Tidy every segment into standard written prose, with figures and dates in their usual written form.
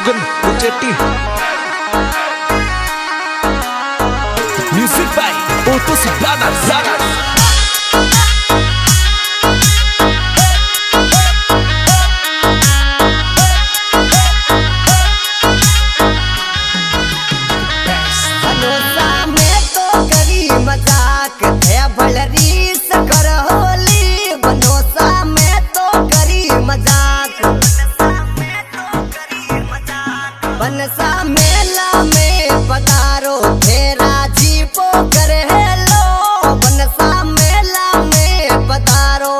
Sugan उचेट्टी music by ओटोस brothers. मजाक थे भलरीस कर होली बनोसा में तो करी मजाक बनसा मेला में पधारो फेरा जीपो कर हेलो बनसा मेला में पधारो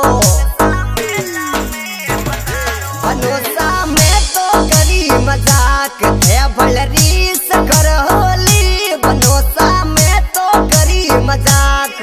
बनोसा में तो करी मजाक थे भलरीस कर होली बनोसा में तो करी मजाक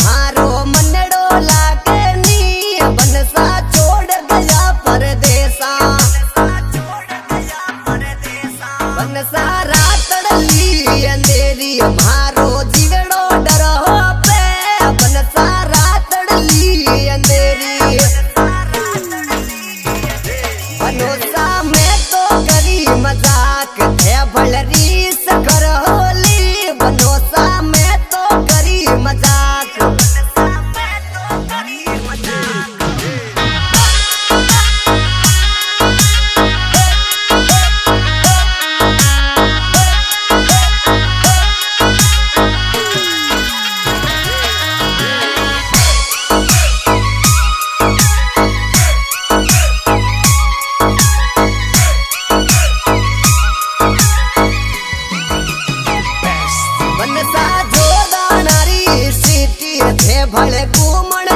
मारो मनड़ो लागे नी बनसा छोड़ गया परदेसा बनसा रातड़ी अंधेरी मारो जीवड़ो डरो पे बनसा रातड़ी अंधेरी बनोसा में तो करी मजाक थे भलरीस कर होली बनोसा में तो करी मजाक भले घूमण